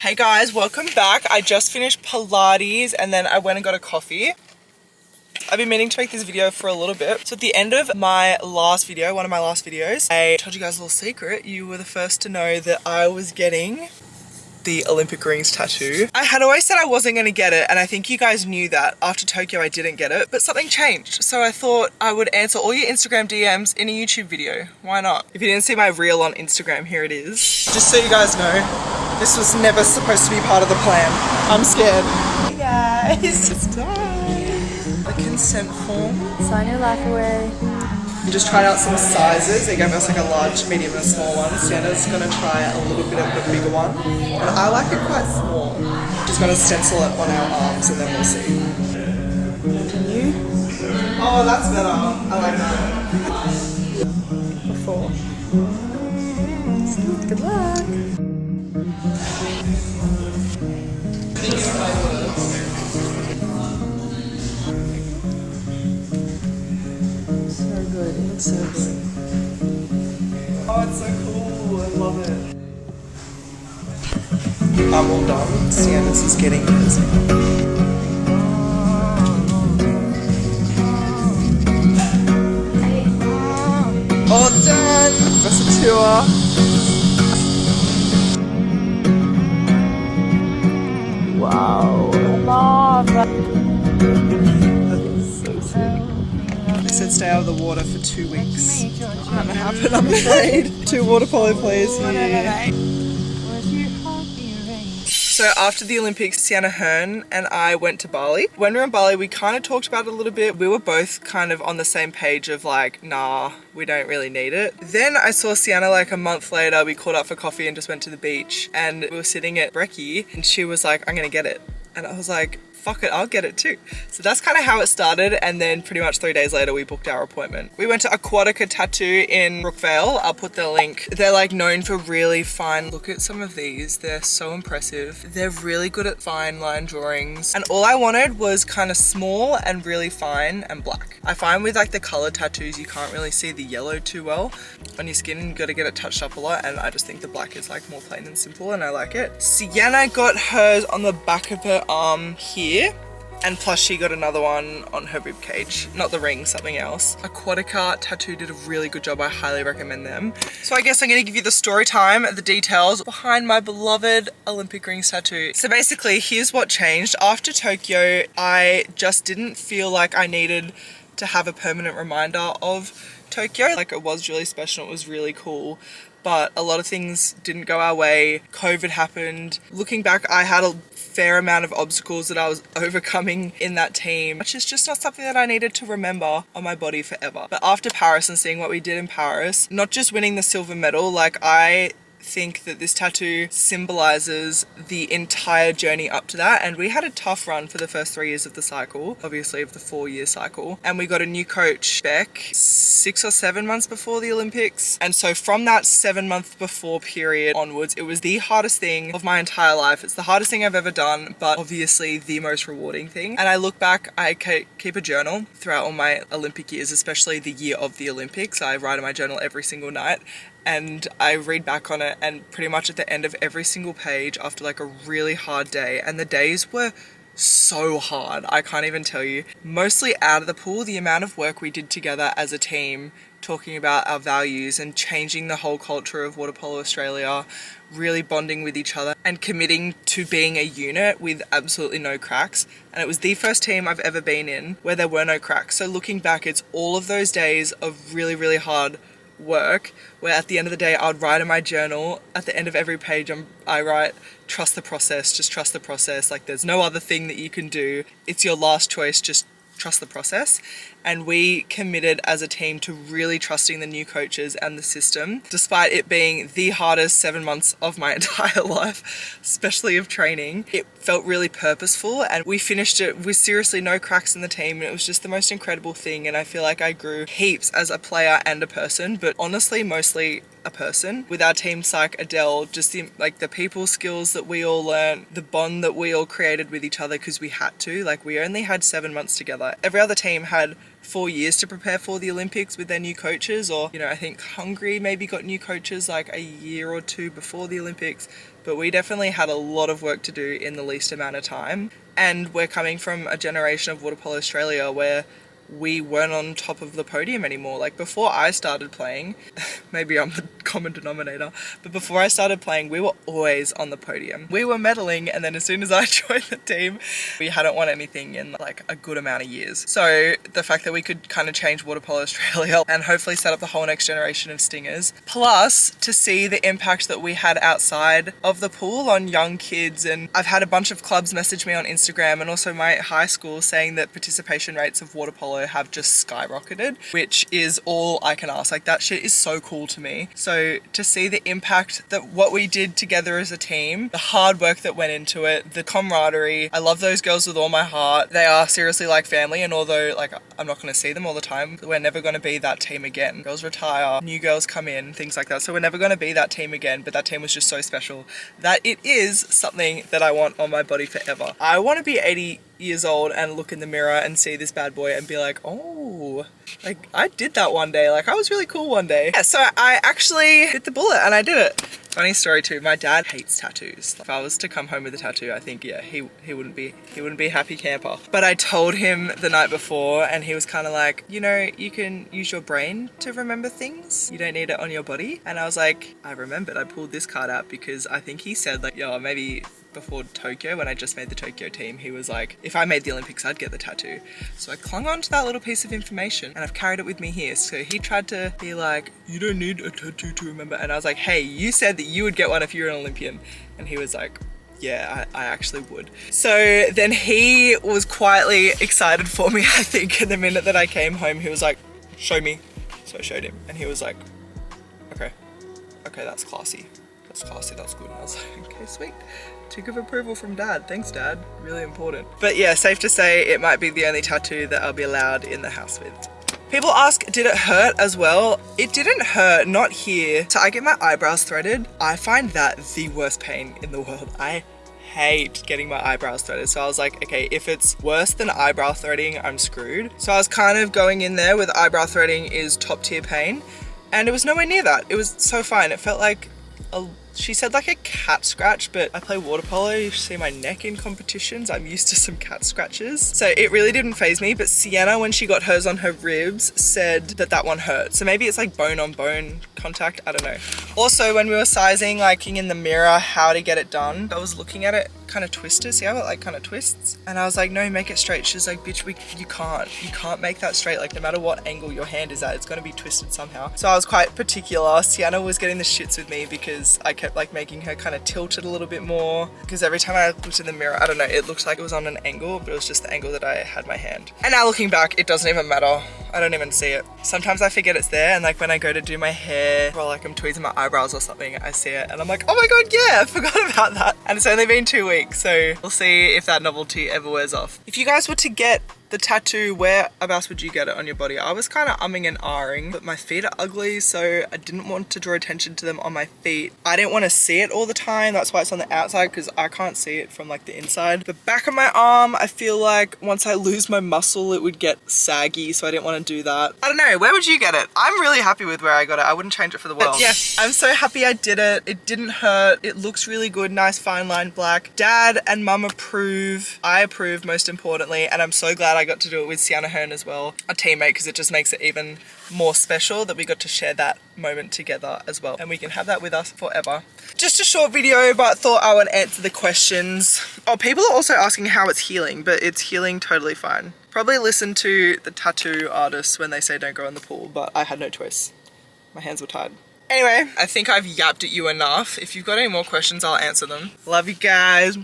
Hey guys, welcome back. I just finished Pilates and then I went and got a coffee. I've been meaning to make this video for a little bit. So at the end of my last video, one of my last videos, I told you guys a little secret. You were the first to know that I was getting the Olympic rings tattoo. I had always said I wasn't going to get it, and I think you guys knew that. After Tokyo I didn't get it, but something changed. So I thought I would answer all your Instagram DMs in a YouTube video. Why not? If you didn't see my reel on Instagram, here it is. Just so you guys know, this was never supposed to be part of the plan. I'm scared. Hey guys, it's time. The consent form. Sign your life away. We just tried out some sizes. They gave us like a large, medium and a small one. Sienna's gonna try a little bit of the bigger one. And I like it quite small. Just gonna stencil it on our arms and then we'll see. Can you? Oh, that's better. I like that. Before. Good luck. So good. It looks so good. Oh, it's so cool. I love it. I'm all done. Sienna's is getting hers. All done. That's a tour. Wow. Love. So sick. They said stay out of the water for 2 weeks. Not gonna happen, I'm afraid. 2 water polo players here. So after the Olympics, Sienna Hearn and I went to Bali. When we were in Bali, we kind of talked about it a little bit. We were both kind of on the same page of like, nah, we don't really need it. Then I saw Sienna like a month later. We caught up for coffee and just went to the beach. And we were sitting at Brekkie and she was like, I'm gonna get it. And I was like, fuck it, I'll get it too. So that's kind of how it started, and then pretty much 3 days later we booked our appointment. We went to Aquatica Tattoo in Brookvale. I'll put the link. They're like known for really fine, look at some of these, they're so impressive. They're really good at fine line drawings, and all I wanted was kind of small and really fine and black. I find with like the colored tattoos you can't really see the yellow too well on your skin, you gotta get it touched up a lot, and I just think the black is like more plain and simple and I like it. Sienna got hers on the back of her arm here, and plus she got another one on her rib cage. Not the ring, something else. Aquatica Tattoo did a really good job. I highly recommend them. So I guess I'm gonna give you the story time, the details behind my beloved Olympic rings tattoo. So basically, here's what changed. After Tokyo, I just didn't feel like I needed to have a permanent reminder of Tokyo. Like, it was really special, it was really cool, but a lot of things didn't go our way. COVID happened. Looking back, I had a fair amount of obstacles that I was overcoming in that team, which is just not something that I needed to remember on my body forever. But after Paris and seeing what we did in Paris, not just winning the silver medal, like, I think that this tattoo symbolizes the entire journey up to that, and we had a tough run for the first 3 years of the cycle, obviously of the 4-year cycle, and we got a new coach, Beck, 6 or 7 months before the Olympics. And so from that 7-month before period onwards, it was the hardest thing of my entire life. It's the hardest thing I've ever done, but obviously the most rewarding thing. And I look back, I keep a journal throughout all my Olympic years, especially the year of the Olympics. I write in my journal every single night, and I read back on it, and pretty much at the end of every single page after like a really hard day, and the days were so hard, I can't even tell you. Mostly out of the pool, the amount of work we did together as a team, talking about our values and changing the whole culture of Water Polo Australia, really bonding with each other and committing to being a unit with absolutely no cracks. And it was the first team I've ever been in where there were no cracks. So looking back, it's all of those days of really, really hard work where at the end of the day I would write in my journal, at the end of every page I write, trust the process, just trust the process, like there's no other thing that you can do, it's your last choice, just trust the process. And we committed as a team to really trusting the new coaches and the system, despite it being the hardest 7 months of my entire life, especially of training. It felt really purposeful, and we finished it with seriously no cracks in the team, and it was just the most incredible thing. And I feel like I grew heaps as a player and a person, but honestly mostly a person. With our team psych Adele, just the people skills that we all learned, the bond that we all created with each other because we had to. Like, we only had 7 months together. Every other team had 4 years to prepare for the Olympics with their new coaches, or, you know, I think Hungary maybe got new coaches like a year or two before the Olympics, but we definitely had a lot of work to do in the least amount of time. And we're coming from a generation of Water Polo Australia where we weren't on top of the podium anymore. Like before I started playing, maybe I'm the common denominator, but before I started playing, we were always on the podium. We were medaling, and then as soon as I joined the team, we hadn't won anything in like a good amount of years. So the fact that we could kind of change Water Polo Australia and hopefully set up the whole next generation of stingers, plus to see the impact that we had outside of the pool on young kids. And I've had a bunch of clubs message me on Instagram and also my high school saying that participation rates of water polo have just skyrocketed, which is all I can ask. Like that shit is so cool to me. So to see the impact that what we did together as a team, the hard work that went into it, the camaraderie, I love those girls with all my heart. They are seriously like family, and although like I'm not going to see them all the time, we're never going to be that team again. Girls retire, new girls come in, things like that. So we're never going to be that team again, but that team was just so special that it is something that I want on my body forever. I want to be 80 years old and look in the mirror and see this bad boy and be like, oh, like I did that one day. Like I was really cool one day. Yeah, so I actually bit the bullet and I did it. Funny story too, my dad hates tattoos. If I was to come home with a tattoo, I think, yeah, he wouldn't be a happy camper. But I told him the night before and he was kind of like, you know, you can use your brain to remember things. You don't need it on your body. And I was like, I remembered. I pulled this card out because I think he said like, yo, maybe before Tokyo, when I just made the Tokyo team, he was like, if I made the Olympics, I'd get the tattoo. So I clung on to that little piece of information and I've carried it with me here. So he tried to be like, you don't need a tattoo to remember. And I was like, hey, you said that you would get one if you were an Olympian. And he was like, yeah, I actually would. So then he was quietly excited for me, I think. And the minute that I came home, he was like, show me. So I showed him and he was like, okay, that's classy. That's classy, that's good. And I was like, okay, sweet. Tick of approval from dad. Thanks, dad. Really important. But yeah, safe to say it might be the only tattoo that I'll be allowed in the house with. People ask, did it hurt as well? It didn't hurt, not here. So I get my eyebrows threaded. I find that the worst pain in the world. I hate getting my eyebrows threaded. So I was like, okay, if it's worse than eyebrow threading, I'm screwed. So I was kind of going in there with eyebrow threading is top tier pain. And it was nowhere near that. It was so fine. It felt like she said like a cat scratch, but I play water polo. You see my neck in competitions. I'm used to some cat scratches. So it really didn't faze me, but Sienna, when she got hers on her ribs, said that one hurt. So maybe it's like bone on bone contact. I don't know. Also, when we were sizing, like in the mirror, how to get it done, I was looking at it kind of twisted. See how it like kind of twists? And I was like, no, make it straight. She's like, bitch, you can't make that straight. Like no matter what angle your hand is at, it's going to be twisted somehow. So I was quite particular. Sienna was getting the shits with me because I kept like making her kind of tilt it a little bit more, because every time I looked in the mirror, I don't know, it looked like it was on an angle, but it was just the angle that I had my hand. And now looking back, it doesn't even matter. I don't even see it. Sometimes I forget it's there, and like when I go to do my hair or like I'm tweezing my eyebrows or something, I see it and I'm like, oh my god, yeah, I forgot about that. And it's only been 2 weeks, so we'll see if that novelty ever wears off. If you guys were to get the tattoo, whereabouts would you get it on your body? I was kind of umming and ahhing, but my feet are ugly, so I didn't want to draw attention to them on my feet. I didn't want to see it all the time. That's why it's on the outside, because I can't see it from like the inside. The back of my arm, I feel like once I lose my muscle, it would get saggy, so I didn't want to do that. I don't know, where would you get it? I'm really happy with where I got it. I wouldn't change it for the world. But yeah, I'm so happy I did it. It didn't hurt. It looks really good, nice fine line black. Dad and mum approve. I approve, most importantly, and I'm so glad I got to do it with Sienna Hearn as well, a teammate, because it just makes it even more special that we got to share that moment together as well, and we can have that with us forever. Just a short video, but thought I would answer the questions. Oh, people are also asking how it's healing, but it's healing totally fine. Probably listen to the tattoo artists when they say don't go in the pool, but I had no choice. My hands were tied. Anyway, I think I've yapped at you enough. If you've got any more questions, I'll answer them. Love you guys.